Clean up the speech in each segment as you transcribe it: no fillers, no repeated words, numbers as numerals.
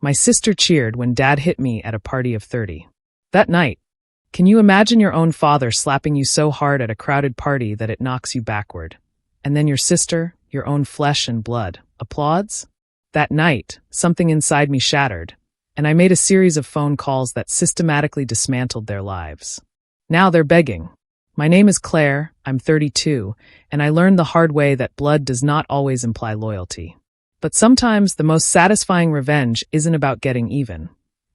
My sister cheered when Dad hit me at a party of 30. That night, can you imagine your own father slapping you so hard at a crowded party that it knocks you backward? And then your sister, your own flesh and blood, applauds? That night, something inside me shattered, and I made a series of phone calls that systematically dismantled their lives. Now they're begging. My name is Claire, I'm 32, and I learned the hard way that blood does not always imply loyalty. But sometimes the most satisfying revenge isn't about getting even.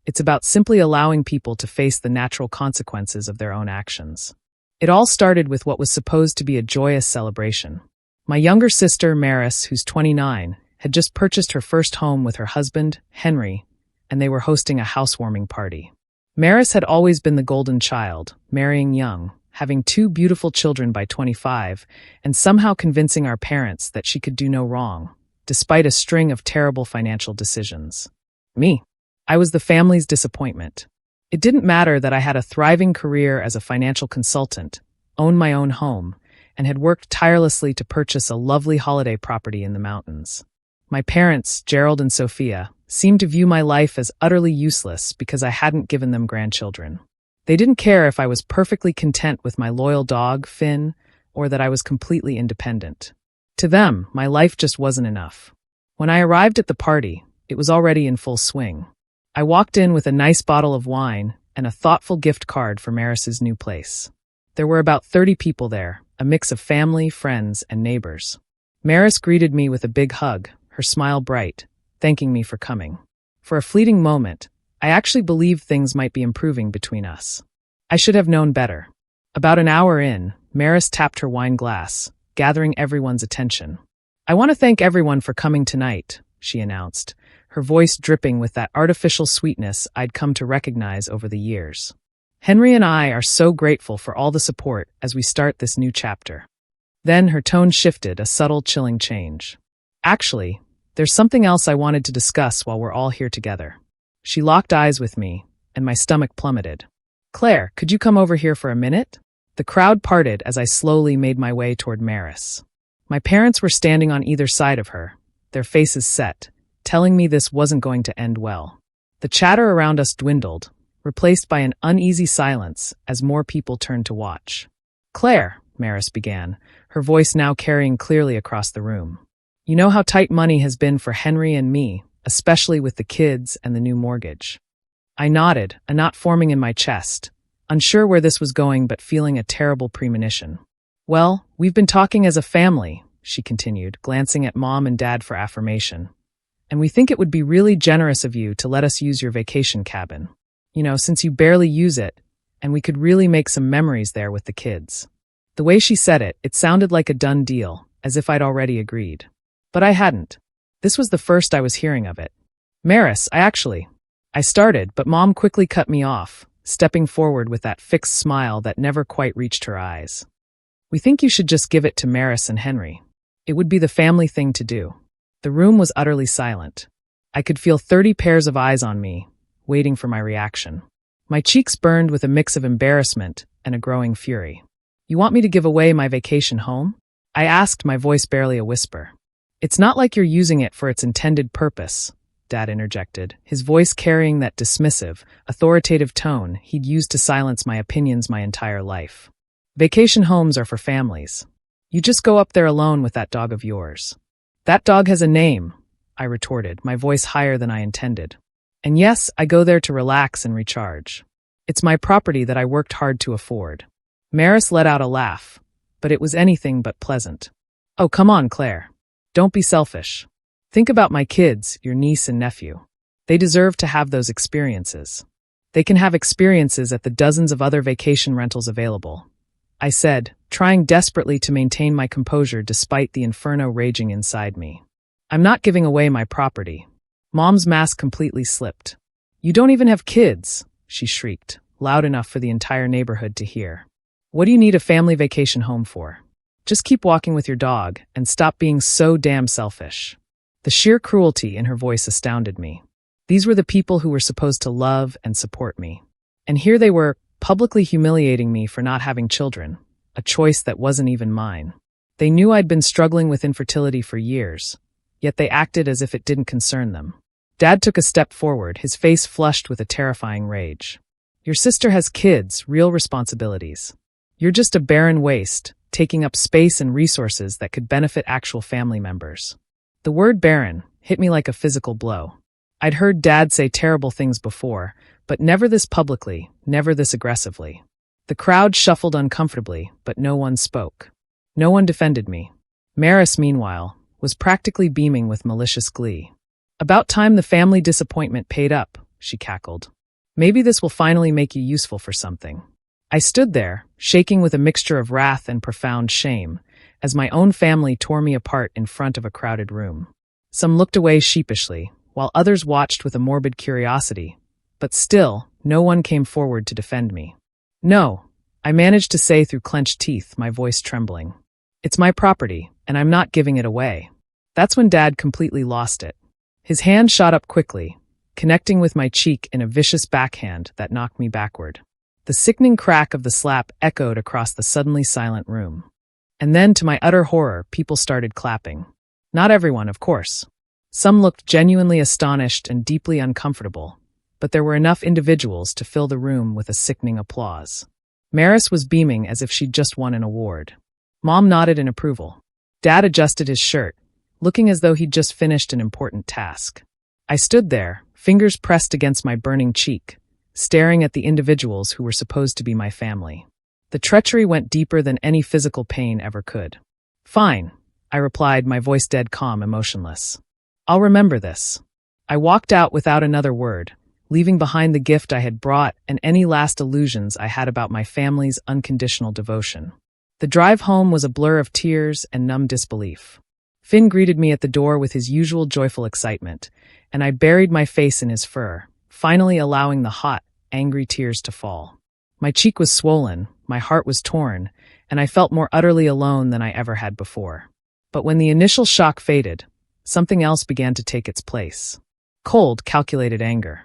It's about simply allowing people to face the natural consequences of their own actions. It all started with what was supposed to be a joyous celebration. My younger sister, Maris, who's 29, had just purchased her first home with her husband, Henry, and they were hosting a housewarming party. Maris had always been the golden child, marrying young, having 2 beautiful children by 25, and somehow convincing our parents that she could do no wrong, despite a string of terrible financial decisions. Me. I was the family's disappointment. It didn't matter that I had a thriving career as a financial consultant, owned my own home, and had worked tirelessly to purchase a lovely holiday property in the mountains. My parents, Gerald and Sophia, seemed to view my life as utterly useless because I hadn't given them grandchildren. They didn't care if I was perfectly content with my loyal dog, Finn, or that I was completely independent. To them, my life just wasn't enough. When I arrived at the party, it was already in full swing. I walked in with a nice bottle of wine and a thoughtful gift card for Maris's new place. There were about 30 people there, a mix of family, friends, and neighbors. Maris greeted me with a big hug, her smile bright, thanking me for coming. For a fleeting moment, I actually believed things might be improving between us. I should have known better. About an hour in, Maris tapped her wine glass, gathering everyone's attention. "I want to thank everyone for coming tonight," she announced, her voice dripping with that artificial sweetness I'd come to recognize over the years. "Henry and I are so grateful for all the support as we start this new chapter." Then her tone shifted, a subtle, chilling change. "Actually, there's something else I wanted to discuss while we're all here together." She locked eyes with me, and my stomach plummeted. "Claire, could you come over here for a minute?" The crowd parted as I slowly made my way toward Maris. My parents were standing on either side of her, their faces set, telling me this wasn't going to end well. The chatter around us dwindled, replaced by an uneasy silence as more people turned to watch. "Claire," Maris began, her voice now carrying clearly across the room. "You know how tight money has been for Henry and me, especially with the kids and the new mortgage." I nodded, a knot forming in my chest, unsure where this was going but feeling a terrible premonition. "Well, we've been talking as a family," she continued, glancing at Mom and Dad for affirmation. "And we think it would be really generous of you to let us use your vacation cabin. You know, since you barely use it, and we could really make some memories there with the kids." The way she said it, it sounded like a done deal, as if I'd already agreed. But I hadn't. This was the first I was hearing of it. "Maris, I started, but Mom quickly cut me off, stepping forward with that fixed smile that never quite reached her eyes. "We think you should just give it to Maris and Henry. It would be the family thing to do." The room was utterly silent. I could feel 30 pairs of eyes on me, waiting for my reaction. My cheeks burned with a mix of embarrassment and a growing fury. "You want me to give away my vacation home?" I asked, my voice barely a whisper. "It's not like you're using it for its intended purpose," Dad interjected, his voice carrying that dismissive, authoritative tone he'd used to silence my opinions my entire life. "Vacation homes are for families. You just go up there alone with that dog of yours." "That dog has a name," I retorted, my voice higher than I intended. "And yes, I go there to relax and recharge. It's my property that I worked hard to afford." Maris let out a laugh, but it was anything but pleasant. "Oh, come on, Claire. Don't be selfish. Think about my kids, your niece and nephew. They deserve to have those experiences. They can have experiences at the dozens of other vacation rentals available," I said, trying desperately to maintain my composure despite the inferno raging inside me. "I'm not giving away my property." Mom's mask completely slipped. "You don't even have kids," she shrieked, loud enough for the entire neighborhood to hear. "What do you need a family vacation home for? Just keep walking with your dog and stop being so damn selfish." The sheer cruelty in her voice astounded me. These were the people who were supposed to love and support me. And here they were, publicly humiliating me for not having children, a choice that wasn't even mine. They knew I'd been struggling with infertility for years, yet they acted as if it didn't concern them. Dad took a step forward, his face flushed with a terrifying rage. Your sister has kids, real responsibilities. You're just a barren waste, taking up space and resources that could benefit actual family members. The word barren hit me like a physical blow. I'd heard Dad say terrible things before, but never this publicly, never this aggressively. The crowd shuffled uncomfortably, but no one spoke. No one defended me. Maris, meanwhile, was practically beaming with malicious glee. About time the family disappointment paid up, she cackled. Maybe this will finally make you useful for something. I stood there, shaking with a mixture of wrath and profound shame, as my own family tore me apart in front of a crowded room. Some looked away sheepishly, while others watched with a morbid curiosity. But still, no one came forward to defend me. No, I managed to say through clenched teeth, my voice trembling. It's my property, and I'm not giving it away. That's when Dad completely lost it. His hand shot up quickly, connecting with my cheek in a vicious backhand that knocked me backward. The sickening crack of the slap echoed across the suddenly silent room. And then, to my utter horror, people started clapping. Not everyone, of course. Some looked genuinely astonished and deeply uncomfortable, but there were enough individuals to fill the room with a sickening applause. Maris was beaming as if she'd just won an award. Mom nodded in approval. Dad adjusted his shirt, looking as though he'd just finished an important task. I stood there, fingers pressed against my burning cheek, staring at the individuals who were supposed to be my family. The treachery went deeper than any physical pain ever could. Fine, I replied, my voice dead calm, emotionless. I'll remember this. I walked out without another word, leaving behind the gift I had brought and any last illusions I had about my family's unconditional devotion. The drive home was a blur of tears and numb disbelief. Finn greeted me at the door with his usual joyful excitement, and I buried my face in his fur, finally allowing the hot, angry tears to fall. My cheek was swollen, my heart was torn, and I felt more utterly alone than I ever had before. But when the initial shock faded, something else began to take its place. Cold, calculated anger.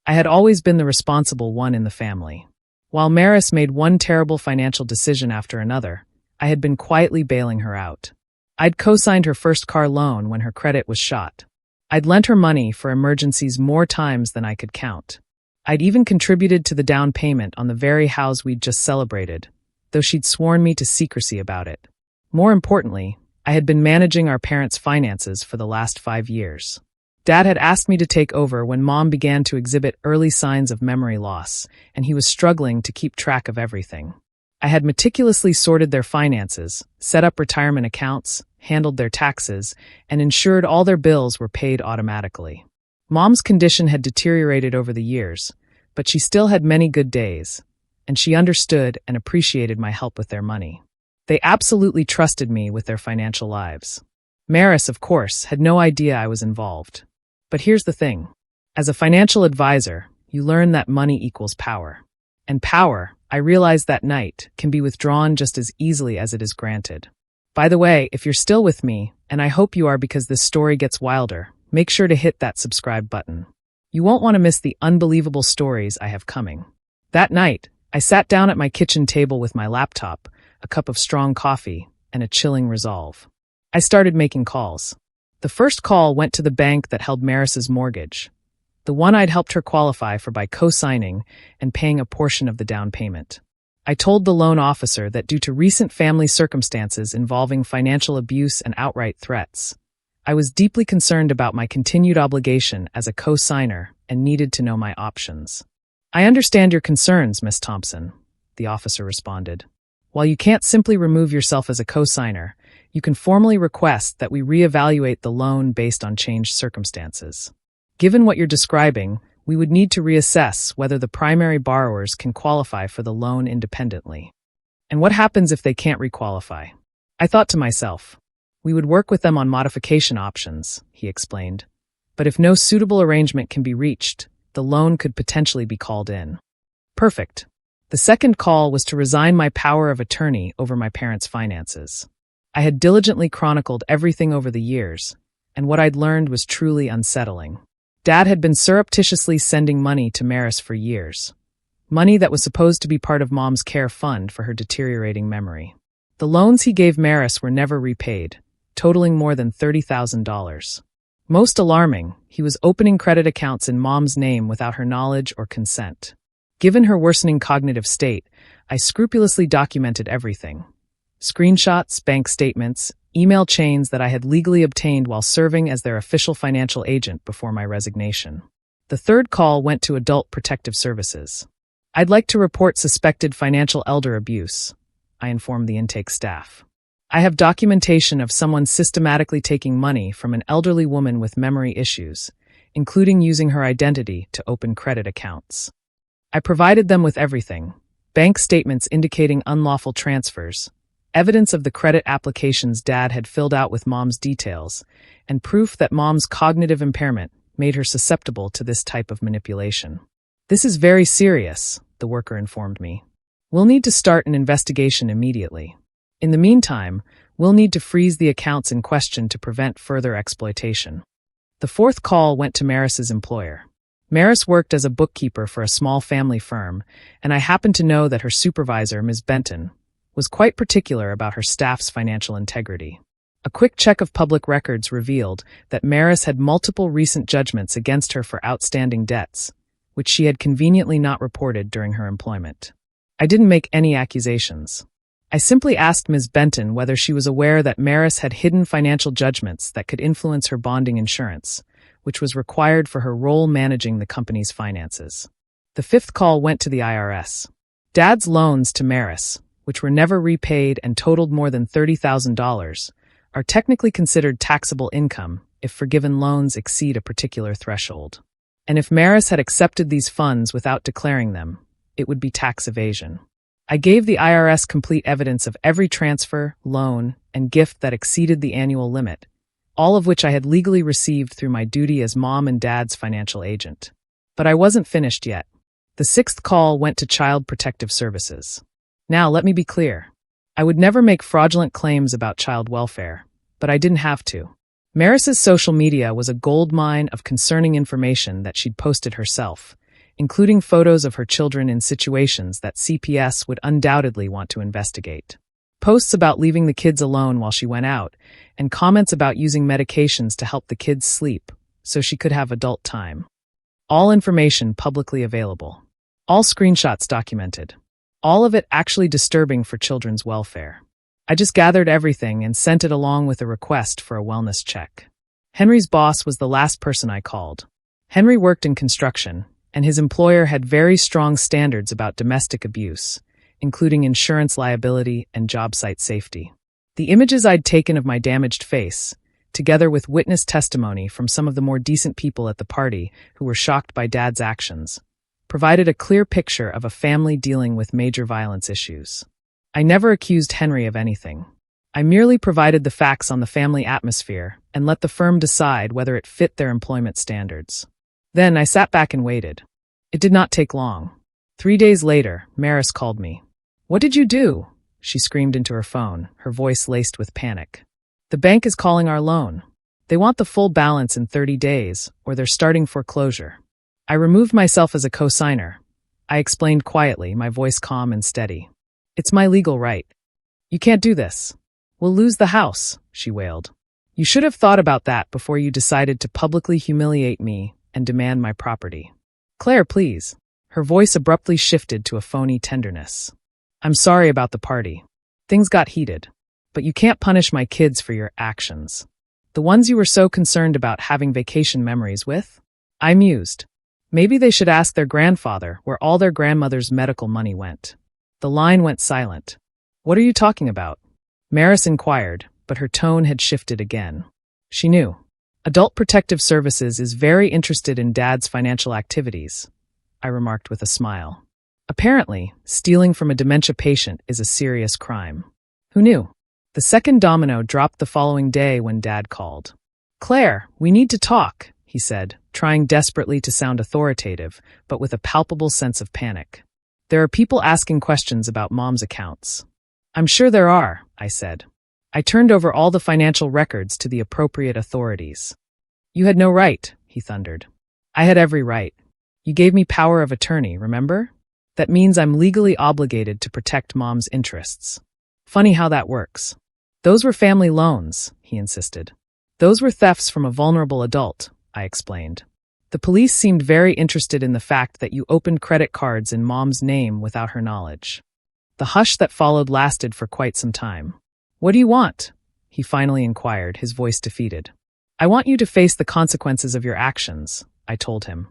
I had always been the responsible one in the family. While Maris made one terrible financial decision after another, I had been quietly bailing her out. I'd co-signed her first car loan when her credit was shot. I'd lent her money for emergencies more times than I could count. I'd even contributed to the down payment on the very house we'd just celebrated, though she'd sworn me to secrecy about it. More importantly, I had been managing our parents' finances for the last 5 years. Dad had asked me to take over when Mom began to exhibit early signs of memory loss, and he was struggling to keep track of everything. I had meticulously sorted their finances, set up retirement accounts, handled their taxes, and ensured all their bills were paid automatically. Mom's condition had deteriorated over the years, but she still had many good days, and she understood and appreciated my help with their money. They absolutely trusted me with their financial lives. Maris, of course, had no idea I was involved. But here's the thing. As a financial advisor, you learn that money equals power. And power, I realized that night, can be withdrawn just as easily as it is granted. By the way, if you're still with me, and I hope you are because this story gets wilder, make sure to hit that subscribe button. You won't want to miss the unbelievable stories I have coming. That night, I sat down at my kitchen table with my laptop, a cup of strong coffee, and a chilling resolve. I started making calls. The first call went to the bank that held Maris's mortgage, the one I'd helped her qualify for by co-signing and paying a portion of the down payment. I told the loan officer that due to recent family circumstances involving financial abuse and outright threats, I was deeply concerned about my continued obligation as a co-signer and needed to know my options. I understand your concerns, Miss Thompson, the officer responded. While you can't simply remove yourself as a co-signer, you can formally request that we reevaluate the loan based on changed circumstances. Given what you're describing, we would need to reassess whether the primary borrowers can qualify for the loan independently. And what happens if they can't requalify? I thought to myself, we would work with them on modification options, he explained. But if no suitable arrangement can be reached, the loan could potentially be called in. Perfect. The second call was to resign my power of attorney over my parents' finances. I had diligently chronicled everything over the years, and what I'd learned was truly unsettling. Dad had been surreptitiously sending money to Maris for years. Money that was supposed to be part of Mom's care fund for her deteriorating memory. The loans he gave Maris were never repaid, totaling more than $30,000. Most alarming, he was opening credit accounts in Mom's name without her knowledge or consent. Given her worsening cognitive state, I scrupulously documented everything. Screenshots, bank statements, email chains that I had legally obtained while serving as their official financial agent before my resignation. The third call went to Adult Protective Services. "I'd like to report suspected financial elder abuse," I informed the intake staff. "I have documentation of someone systematically taking money from an elderly woman with memory issues, including using her identity to open credit accounts." I provided them with everything: bank statements indicating unlawful transfers, evidence of the credit applications Dad had filled out with Mom's details, and proof that Mom's cognitive impairment made her susceptible to this type of manipulation. "This is very serious," the worker informed me. "We'll need to start an investigation immediately. In the meantime, we'll need to freeze the accounts in question to prevent further exploitation." The fourth call went to Maris's employer. Maris worked as a bookkeeper for a small family firm, and I happened to know that her supervisor, Ms. Benton, was quite particular about her staff's financial integrity. A quick check of public records revealed that Maris had multiple recent judgments against her for outstanding debts, which she had conveniently not reported during her employment. I didn't make any accusations. I simply asked Ms. Benton whether she was aware that Maris had hidden financial judgments that could influence her bonding insurance, which was required for her role managing the company's finances. The fifth call went to the IRS. Dad's loans to Maris, which were never repaid and totaled more than $30,000, are technically considered taxable income if forgiven loans exceed a particular threshold. And if Maris had accepted these funds without declaring them, it would be tax evasion. I gave the IRS complete evidence of every transfer, loan, and gift that exceeded the annual limit, all of which I had legally received through my duty as Mom and Dad's financial agent. But I wasn't finished yet. The sixth call went to Child Protective Services. Now, let me be clear. I would never make fraudulent claims about child welfare, but I didn't have to. Maris's social media was a goldmine of concerning information that she'd posted herself, including photos of her children in situations that CPS would undoubtedly want to investigate. Posts about leaving the kids alone while she went out, and comments about using medications to help the kids sleep so she could have adult time. All information publicly available. All screenshots documented. All of it actually disturbing for children's welfare. I just gathered everything and sent it along with a request for a wellness check. Henry's boss was the last person I called. Henry worked in construction, and his employer had very strong standards about domestic abuse, including insurance liability and job site safety. The images I'd taken of my damaged face, together with witness testimony from some of the more decent people at the party who were shocked by Dad's actions, provided a clear picture of a family dealing with major violence issues. I never accused Henry of anything. I merely provided the facts on the family atmosphere and let the firm decide whether it fit their employment standards. Then I sat back and waited. It did not take long. 3 days later, Maris called me. "What did you do?" she screamed into her phone, her voice laced with panic. "The bank is calling our loan. They want the full balance in 30 days, or they're starting foreclosure." I removed myself as a co-signer. I explained quietly, my voice calm and steady. "It's my legal right. You can't do this. We'll lose the house," she wailed. "You should have thought about that before you decided to publicly humiliate me and demand my property." "Claire, please." Her voice abruptly shifted to a phony tenderness. "I'm sorry about the party. Things got heated. But you can't punish my kids for your actions. The ones you were so concerned about having vacation memories with?" I mused. Maybe they should ask their grandfather where all their grandmother's medical money went. The line went silent. "What are you talking about?" Maris inquired, but her tone had shifted again. She knew. "Adult Protective Services is very interested in Dad's financial activities," I remarked with a smile. "Apparently, stealing from a dementia patient is a serious crime." Who knew? The second domino dropped the following day when Dad called. "Claire, we need to talk," he said, trying desperately to sound authoritative, but with a palpable sense of panic. "There are people asking questions about Mom's accounts." "I'm sure there are," I said. I turned over all the financial records to the appropriate authorities. "You had no right," he thundered. "I had every right. You gave me power of attorney, remember? That means I'm legally obligated to protect Mom's interests. Funny how that works." "Those were family loans," he insisted. Those were thefts from a vulnerable adult, I explained. The police seemed very interested in the fact that you opened credit cards in Mom's name without her knowledge. The hush that followed lasted for quite some time. What do you want? He finally inquired, his voice defeated. I want you to face the consequences of your actions, I told him.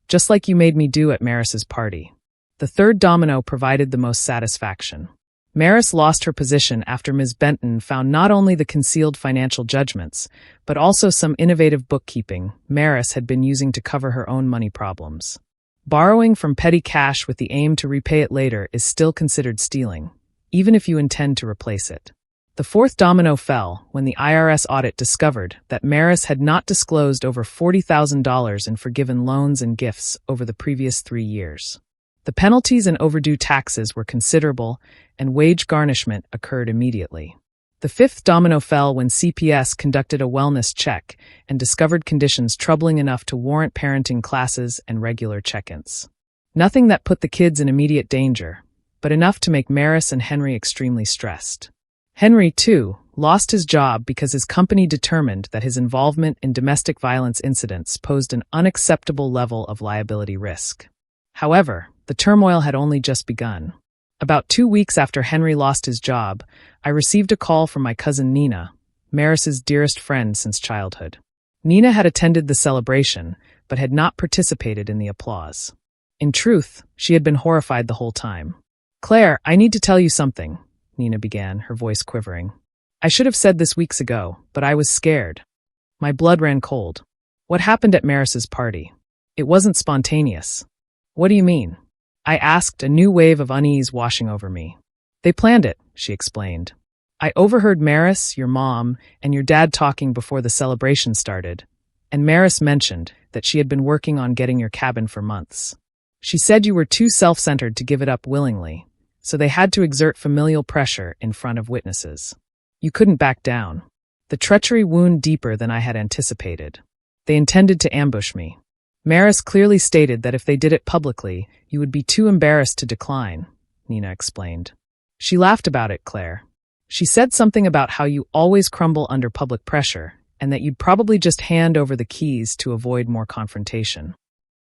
Just like you made me do at Maris's party. The third domino provided the most satisfaction. Maris lost her position after Ms. Benton found not only the concealed financial judgments, but also some innovative bookkeeping Maris had been using to cover her own money problems. Borrowing from petty cash with the aim to repay it later is still considered stealing, even if you intend to replace it. The fourth domino fell when the IRS audit discovered that Maris had not disclosed over $40,000 in forgiven loans and gifts over the previous 3 years. The penalties and overdue taxes were considerable, and wage garnishment occurred immediately. The fifth domino fell when CPS conducted a wellness check and discovered conditions troubling enough to warrant parenting classes and regular check-ins. Nothing that put the kids in immediate danger, but enough to make Maris and Henry extremely stressed. Henry, too, lost his job because his company determined that his involvement in domestic violence incidents posed an unacceptable level of liability risk. However, the turmoil had only just begun. About 2 weeks after Henry lost his job, I received a call from my cousin Nina, Maris's dearest friend since childhood. Nina had attended the celebration, but had not participated in the applause. In truth, she had been horrified the whole time. "Claire, I need to tell you something," Nina began, her voice quivering. "I should have said this weeks ago, but I was scared. My blood ran cold. What happened at Maris's party? It wasn't spontaneous." "What do you mean?" I asked, a new wave of unease washing over me. "They planned it," she explained. "I overheard Maris, your mom, and your dad talking before the celebration started, and Maris mentioned that she had been working on getting your cabin for months. She said you were too self-centered to give it up willingly, so they had to exert familial pressure in front of witnesses. You couldn't back down. The treachery wound deeper than I had anticipated. They intended to ambush me. Maris clearly stated that if they did it publicly, you would be too embarrassed to decline," Nina explained. "She laughed about it, Claire. She said something about how you always crumble under public pressure, and that you'd probably just hand over the keys to avoid more confrontation."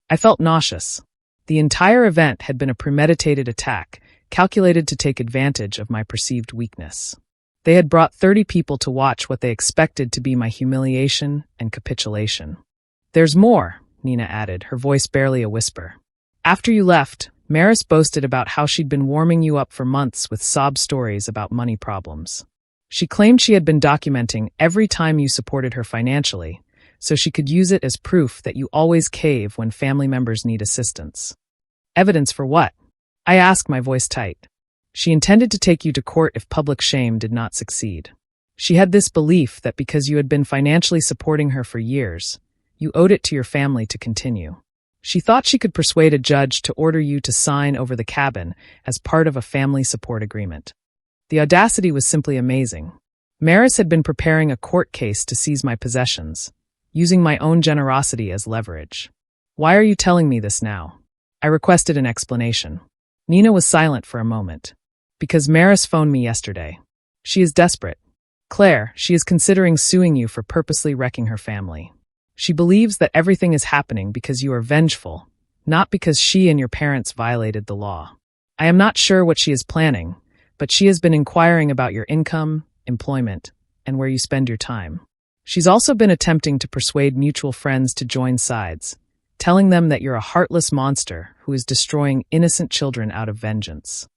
I felt nauseous. The entire event had been a premeditated attack, calculated to take advantage of my perceived weakness. They had brought 30 people to watch what they expected to be my humiliation and capitulation. "There's more," Nina added, her voice barely a whisper. "After you left, Maris boasted about how she'd been warming you up for months with sob stories about money problems. She claimed she had been documenting every time you supported her financially, so she could use it as proof that you always cave when family members need assistance." "Evidence for what?" I asked, my voice tight. "She intended to take you to court if public shame did not succeed. She had this belief that because you had been financially supporting her for years, you owed it to your family to continue. She thought she could persuade a judge to order you to sign over the cabin as part of a family support agreement. The audacity was simply amazing. Maris had been preparing a court case to seize my possessions, using my own generosity as leverage. Why are you telling me this now? I requested an explanation. Nina was silent for a moment. Because Maris phoned me yesterday. She is desperate. Claire, she is considering suing you for purposely wrecking her family. She believes that everything is happening because you are vengeful, not because she and your parents violated the law. I am not sure what she is planning, but she has been inquiring about your income, employment, and where you spend your time. She's also been attempting to persuade mutual friends to join sides, telling them that you're a heartless monster who is destroying innocent children out of vengeance.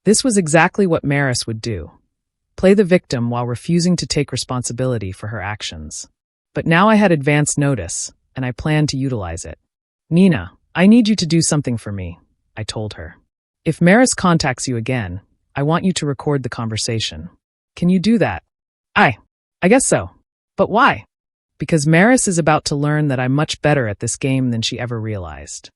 This was exactly what Maris would do. Play the victim while refusing to take responsibility for her actions. But now I had advance notice, and I planned to utilize it. "Nina, I need you to do something for me," I told her. "If Maris contacts you again, I want you to record the conversation. Can you do that?" I guess so. But why?" "Because Maris is about to learn that I'm much better at this game than she ever realized."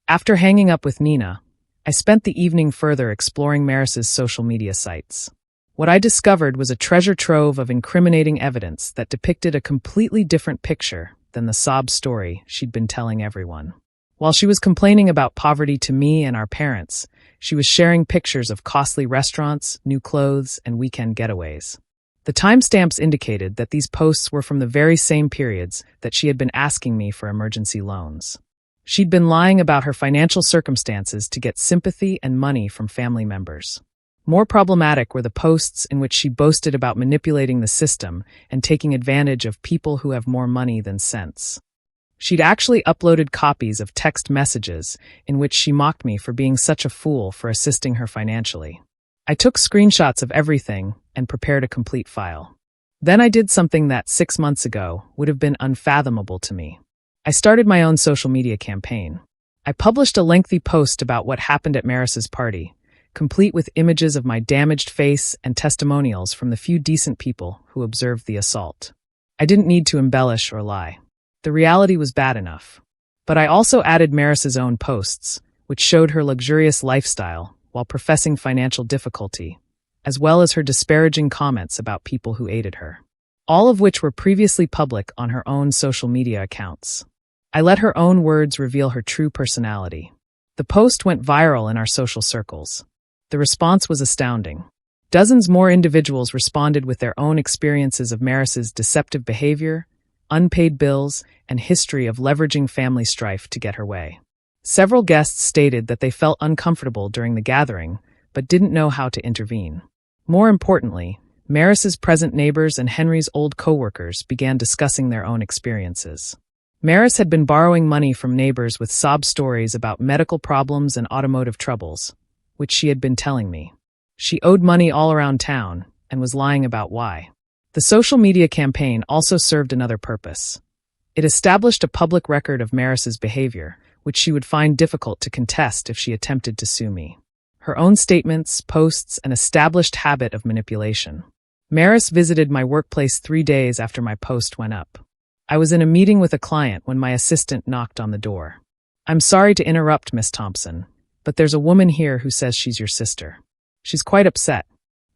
After hanging up with Nina, I spent the evening further exploring Maris's social media sites. What I discovered was a treasure trove of incriminating evidence that depicted a completely different picture than the sob story she'd been telling everyone. While she was complaining about poverty to me and our parents, she was sharing pictures of costly restaurants, new clothes, and weekend getaways. The timestamps indicated that these posts were from the very same periods that she had been asking me for emergency loans. She'd been lying about her financial circumstances to get sympathy and money from family members. More problematic were the posts in which she boasted about manipulating the system and taking advantage of people who have more money than sense. She'd actually uploaded copies of text messages in which she mocked me for being such a fool for assisting her financially. I took screenshots of everything and prepared a complete file. Then I did something that 6 months ago would have been unfathomable to me. I started my own social media campaign. I published a lengthy post about what happened at Maris's party, complete with images of my damaged face and testimonials from the few decent people who observed the assault. I didn't need to embellish or lie. The reality was bad enough. But I also added Maris's own posts, which showed her luxurious lifestyle while professing financial difficulty, as well as her disparaging comments about people who aided her, all of which were previously public on her own social media accounts. I let her own words reveal her true personality. The post went viral in our social circles. The response was astounding. Dozens more individuals responded with their own experiences of Maris's deceptive behavior, unpaid bills, and history of leveraging family strife to get her way. Several guests stated that they felt uncomfortable during the gathering, but didn't know how to intervene. More importantly, Maris's present neighbors and Henry's old co-workers began discussing their own experiences. Maris had been borrowing money from neighbors with sob stories about medical problems and automotive troubles, which she had been telling me. She owed money all around town and was lying about why. The social media campaign also served another purpose. It established a public record of Maris's behavior, which she would find difficult to contest if she attempted to sue me. Her own statements, posts, an established habit of manipulation. Maris visited my workplace 3 days after my post went up. I was in a meeting with a client when my assistant knocked on the door. "I'm sorry to interrupt, Miss Thompson, but there's a woman here who says she's your sister. She's quite upset."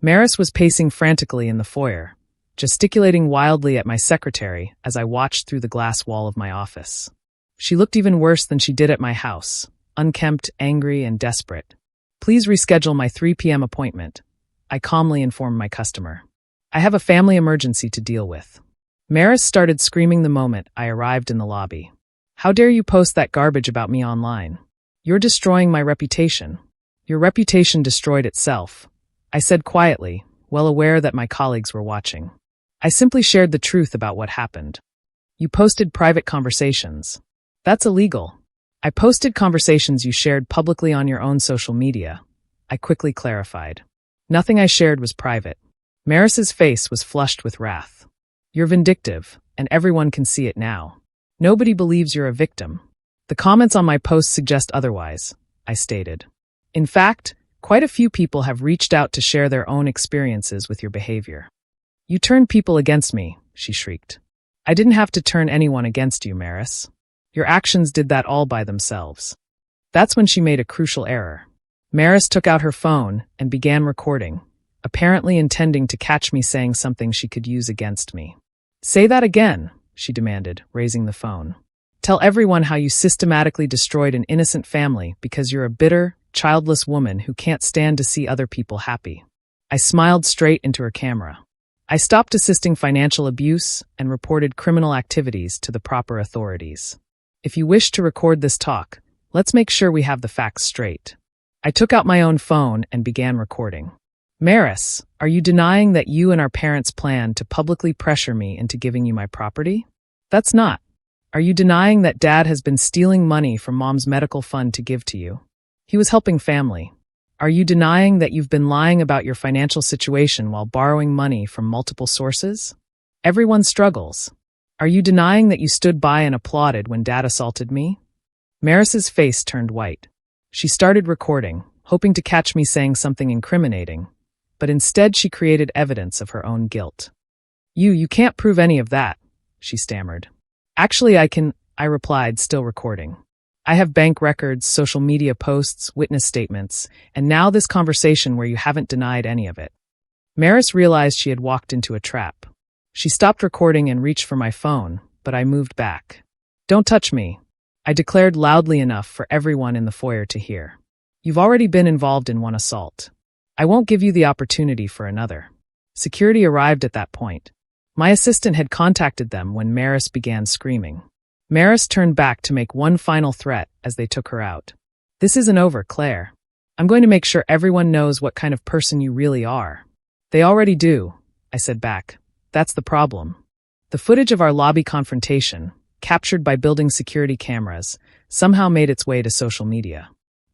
Maris was pacing frantically in the foyer, gesticulating wildly at my secretary as I watched through the glass wall of my office. She looked even worse than she did at my house, unkempt, angry, and desperate. "Please reschedule my 3 p.m. appointment," I calmly informed my customer. "I have a family emergency to deal with." Maris started screaming the moment I arrived in the lobby. "How dare you post that garbage about me online? You're destroying my reputation." "Your reputation destroyed itself," I said quietly, well aware that my colleagues were watching. "I simply shared the truth about what happened." "You posted private conversations. That's illegal." "I posted conversations you shared publicly on your own social media," I quickly clarified. "Nothing I shared was private." Maris's face was flushed with wrath. "You're vindictive, and everyone can see it now. Nobody believes you're a victim. The comments on my post suggest otherwise," I stated. "In fact, quite a few people have reached out to share their own experiences with your behavior." "You turned people against me," she shrieked. "I didn't have to turn anyone against you, Maris. Your actions did that all by themselves." That's when she made a crucial error. Maris took out her phone and began recording, apparently intending to catch me saying something she could use against me. "Say that again," she demanded, raising the phone. "Tell everyone how you systematically destroyed an innocent family because you're a bitter, childless woman who can't stand to see other people happy." I smiled straight into her camera. "I stopped assisting financial abuse and reported criminal activities to the proper authorities. If you wish to record this talk, let's make sure we have the facts straight." I took out my own phone and began recording. "Maris, are you denying that you and our parents planned to publicly pressure me into giving you my property? That's not. Are you denying that Dad has been stealing money from Mom's medical fund to give to you? He was helping family. Are you denying that you've been lying about your financial situation while borrowing money from multiple sources? Everyone struggles. Are you denying that you stood by and applauded when Dad assaulted me?" Maris's face turned white. She started recording, hoping to catch me saying something incriminating, but instead she created evidence of her own guilt. You can't prove any of that," she stammered. "Actually, I can," I replied, still recording. "I have bank records, social media posts, witness statements, and now this conversation where you haven't denied any of it." Maris realized she had walked into a trap. She stopped recording and reached for my phone, but I moved back. "Don't touch me," I declared loudly enough for everyone in the foyer to hear. "You've already been involved in one assault. I won't give you the opportunity for another." Security arrived at that point. My assistant had contacted them when Maris began screaming. Maris turned back to make one final threat as they took her out. "This isn't over, Claire. I'm going to make sure everyone knows what kind of person you really are." "They already do," I said back. "That's the problem." The footage of our lobby confrontation, captured by building security cameras, somehow made its way to social media.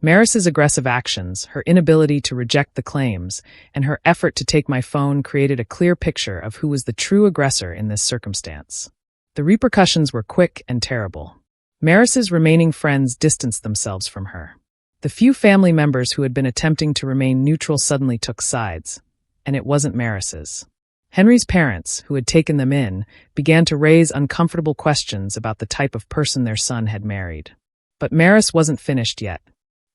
Maris's aggressive actions, her inability to reject the claims, and her effort to take my phone created a clear picture of who was the true aggressor in this circumstance. The repercussions were quick and terrible. Maris's remaining friends distanced themselves from her. The few family members who had been attempting to remain neutral suddenly took sides, and it wasn't Maris's. Henry's parents, who had taken them in, began to raise uncomfortable questions about the type of person their son had married. But Maris wasn't finished yet.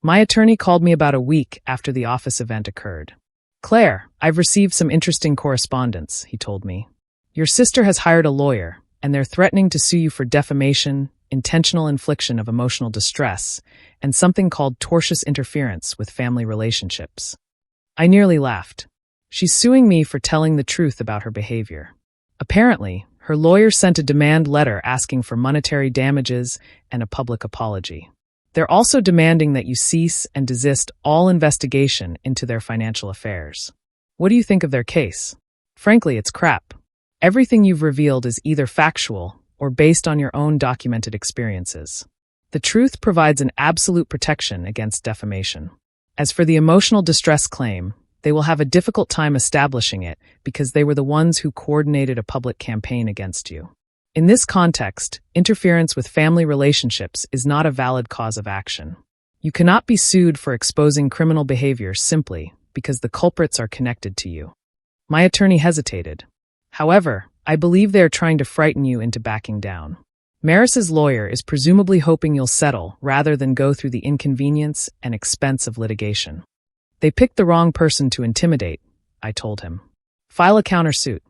My attorney called me about a week after the office event occurred. "Claire, I've received some interesting correspondence," he told me. "Your sister has hired a lawyer, and they're threatening to sue you for defamation, intentional infliction of emotional distress, and something called tortious interference with family relationships." I nearly laughed. She's suing me for telling the truth about her behavior. Apparently, her lawyer sent a demand letter asking for monetary damages and a public apology. They're also demanding that you cease and desist all investigation into their financial affairs. What do you think of their case? Frankly, it's crap. Everything you've revealed is either factual or based on your own documented experiences. The truth provides an absolute protection against defamation. As for the emotional distress claim, they will have a difficult time establishing it because they were the ones who coordinated a public campaign against you. In this context, interference with family relationships is not a valid cause of action. You cannot be sued for exposing criminal behavior simply because the culprits are connected to you. My attorney hesitated. However, I believe they are trying to frighten you into backing down. Maris's lawyer is presumably hoping you'll settle rather than go through the inconvenience and expense of litigation. They picked the wrong person to intimidate, I told him. File a countersuit.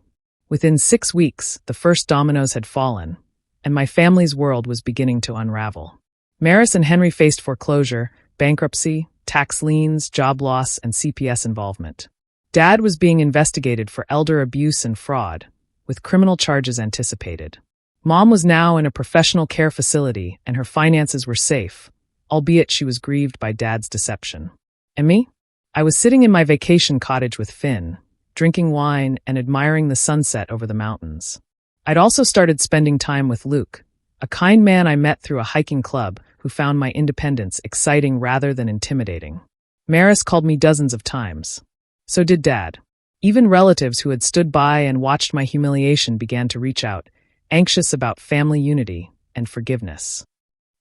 Within 6 weeks, the first dominoes had fallen, and my family's world was beginning to unravel. Maris and Henry faced foreclosure, bankruptcy, tax liens, job loss, and CPS involvement. Dad was being investigated for elder abuse and fraud, with criminal charges anticipated. Mom was now in a professional care facility, and her finances were safe, albeit she was grieved by Dad's deception. And me? I was sitting in my vacation cottage with Finn, drinking wine and admiring the sunset over the mountains. I'd also started spending time with Luke, a kind man I met through a hiking club who found my independence exciting rather than intimidating. Maris called me dozens of times. So did Dad. Even relatives who had stood by and watched my humiliation began to reach out, anxious about family unity and forgiveness.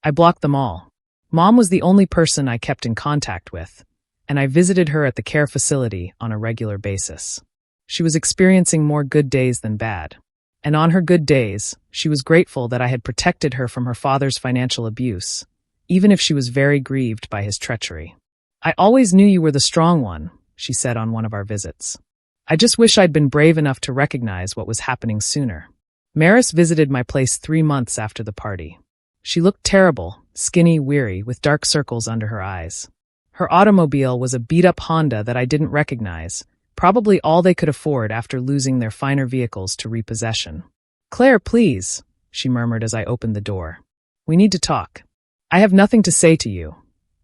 I blocked them all. Mom was the only person I kept in contact with, and I visited her at the care facility on a regular basis. She was experiencing more good days than bad. And on her good days, she was grateful that I had protected her from her father's financial abuse, even if she was very grieved by his treachery. "I always knew you were the strong one," she said on one of our visits. "I just wish I'd been brave enough to recognize what was happening sooner." Maris visited my place 3 months after the party. She looked terrible, skinny, weary, with dark circles under her eyes. Her automobile was a beat-up Honda that I didn't recognize, probably all they could afford after losing their finer vehicles to repossession. "Claire, please," she murmured as I opened the door. "We need to talk." "I have nothing to say to you,"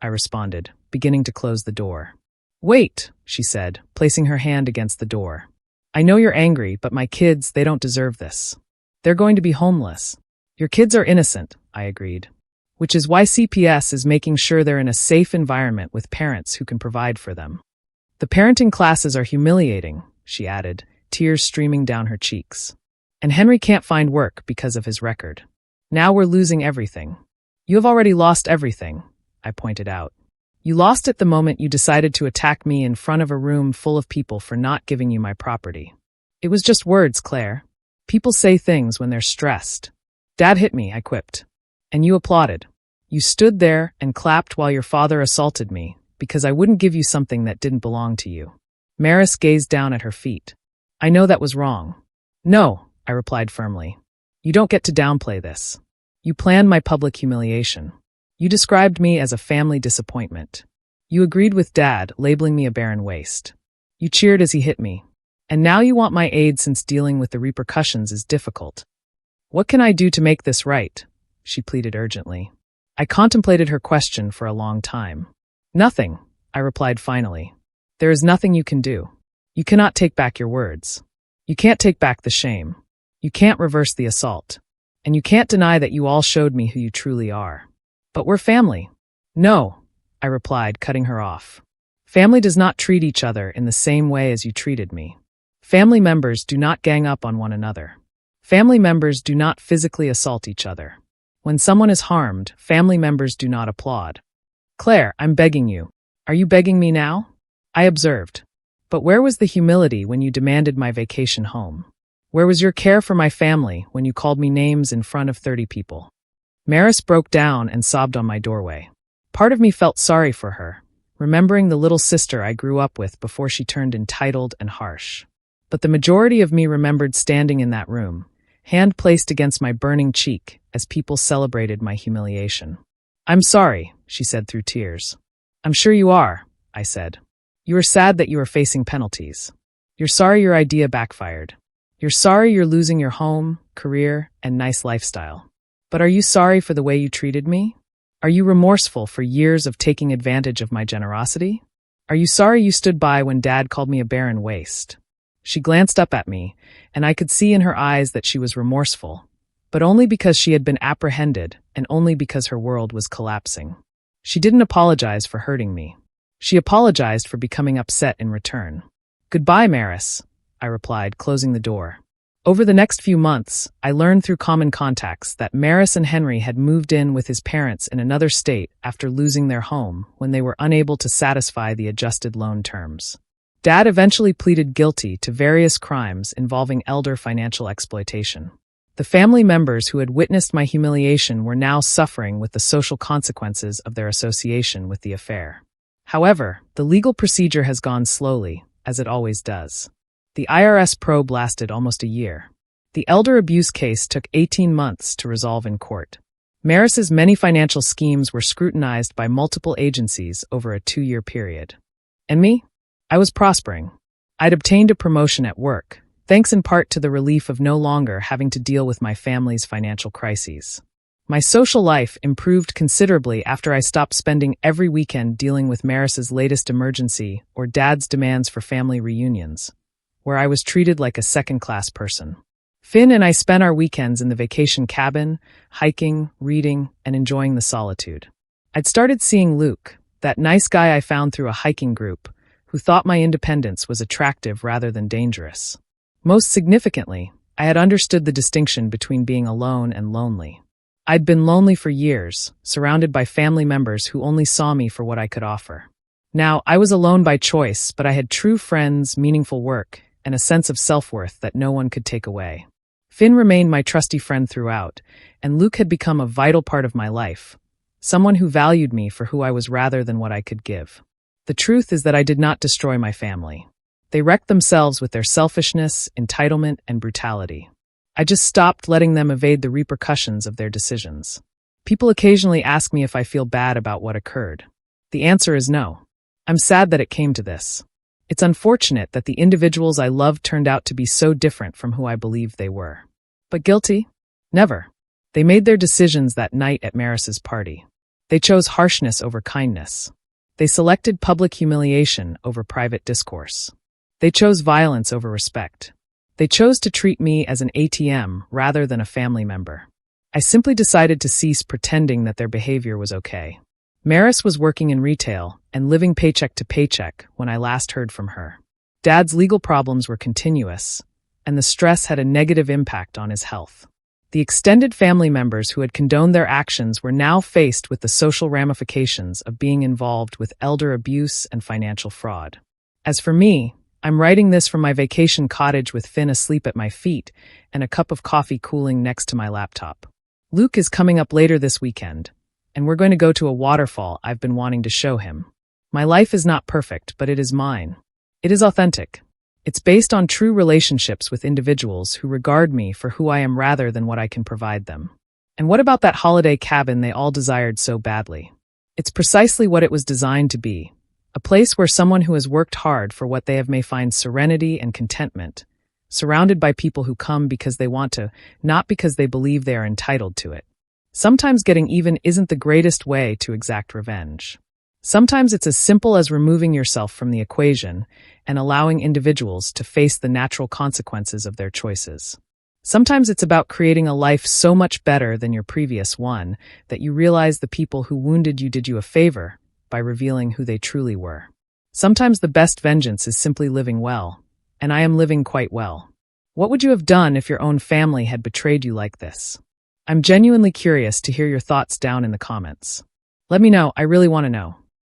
I responded, beginning to close the door. "Wait," she said, placing her hand against the door. "I know you're angry, but my kids, they don't deserve this. They're going to be homeless." "Your kids are innocent," I agreed. "Which is why CPS is making sure they're in a safe environment with parents who can provide for them." "The parenting classes are humiliating," she added, tears streaming down her cheeks. "And Henry can't find work because of his record. Now we're losing everything." "You have already lost everything," I pointed out. "You lost it the moment you decided to attack me in front of a room full of people for not giving you my property. It was just words, Claire. People say things when they're stressed." "Dad hit me," I quipped. "And you applauded. You stood there and clapped while your father assaulted me, because I wouldn't give you something that didn't belong to you." Maris gazed down at her feet. "I know that was wrong." "No," I replied firmly. "You don't get to downplay this. You planned my public humiliation. You described me as a family disappointment. You agreed with Dad, labeling me a barren waste. You cheered as he hit me. And now you want my aid since dealing with the repercussions is difficult. What can I do to make this right? She pleaded urgently. I contemplated her question for a long time. Nothing, I replied finally. There is nothing you can do. You cannot take back your words. You can't take back the shame. You can't reverse the assault. And you can't deny that you all showed me who you truly are. But we're family. No, I replied, cutting her off. Family does not treat each other in the same way as you treated me. Family members do not gang up on one another. Family members do not physically assault each other. When someone is harmed, family members do not applaud. Claire, I'm begging you. Are you begging me now? I observed. But where was the humility when you demanded my vacation home? Where was your care for my family when you called me names in front of 30 people? Maris broke down and sobbed on my doorway. Part of me felt sorry for her, remembering the little sister I grew up with before she turned entitled and harsh. But the majority of me remembered standing in that room, hand placed against my burning cheek as people celebrated my humiliation. I'm sorry, she said through tears. I'm sure you are, I said. You are sad that you are facing penalties. You're sorry your idea backfired. You're sorry you're losing your home, career, and nice lifestyle. But are you sorry for the way you treated me? Are you remorseful for years of taking advantage of my generosity? Are you sorry you stood by when Dad called me a barren waste? She glanced up at me, and I could see in her eyes that she was remorseful, but only because she had been apprehended and only because her world was collapsing. She didn't apologize for hurting me. She apologized for becoming upset in return. Goodbye, Maris, I replied, closing the door. Over the next few months, I learned through common contacts that Maris and Henry had moved in with his parents in another state after losing their home when they were unable to satisfy the adjusted loan terms. Dad eventually pleaded guilty to various crimes involving elder financial exploitation. The family members who had witnessed my humiliation were now suffering with the social consequences of their association with the affair. However, the legal procedure has gone slowly, as it always does. The IRS probe lasted almost a year. The elder abuse case took 18 months to resolve in court. Maris's many financial schemes were scrutinized by multiple agencies over a 2-year period. And me? I was prospering. I'd obtained a promotion at work, thanks in part to the relief of no longer having to deal with my family's financial crises. My social life improved considerably after I stopped spending every weekend dealing with Maris's latest emergency or Dad's demands for family reunions, where I was treated like a second-class person. Finn and I spent our weekends in the vacation cabin, hiking, reading, and enjoying the solitude. I'd started seeing Luke, that nice guy I found through a hiking group, who thought my independence was attractive rather than dangerous. Most significantly, I had understood the distinction between being alone and lonely. I'd been lonely for years, surrounded by family members who only saw me for what I could offer. Now, I was alone by choice, but I had true friends, meaningful work, and a sense of self-worth that no one could take away. Finn remained my trusty friend throughout, and Luke had become a vital part of my life, someone who valued me for who I was rather than what I could give. The truth is that I did not destroy my family. They wrecked themselves with their selfishness, entitlement, and brutality. I just stopped letting them evade the repercussions of their decisions. People occasionally ask me if I feel bad about what occurred. The answer is no. I'm sad that it came to this. It's unfortunate that the individuals I loved turned out to be so different from who I believed they were. But guilty? Never. They made their decisions that night at Maris's party. They chose harshness over kindness. They selected public humiliation over private discourse. They chose violence over respect. They chose to treat me as an ATM rather than a family member. I simply decided to cease pretending that their behavior was okay. Maris was working in retail and living paycheck to paycheck when I last heard from her. Dad's legal problems were continuous, and the stress had a negative impact on his health. The extended family members who had condoned their actions were now faced with the social ramifications of being involved with elder abuse and financial fraud. As for me, I'm writing this from my vacation cottage with Finn asleep at my feet and a cup of coffee cooling next to my laptop. Luke is coming up later this weekend, and we're going to go to a waterfall I've been wanting to show him. My life is not perfect, but it is mine. It is authentic. It's based on true relationships with individuals who regard me for who I am rather than what I can provide them. And what about that holiday cabin they all desired so badly? It's precisely what it was designed to be, A place where someone who has worked hard for what they have may find serenity and contentment, surrounded by people who come because they want to, not because they believe they are entitled to it. Sometimes getting even isn't the greatest way to exact revenge. Sometimes it's as simple as removing yourself from the equation and allowing individuals to face the natural consequences of their choices. Sometimes it's about creating a life so much better than your previous one that you realize the people who wounded you did you a favor by revealing who they truly were. Sometimes the best vengeance is simply living well, and I am living quite well. What would you have done if your own family had betrayed you like this? I'm genuinely curious to hear your thoughts down in the comments. Let me know, I really want to know.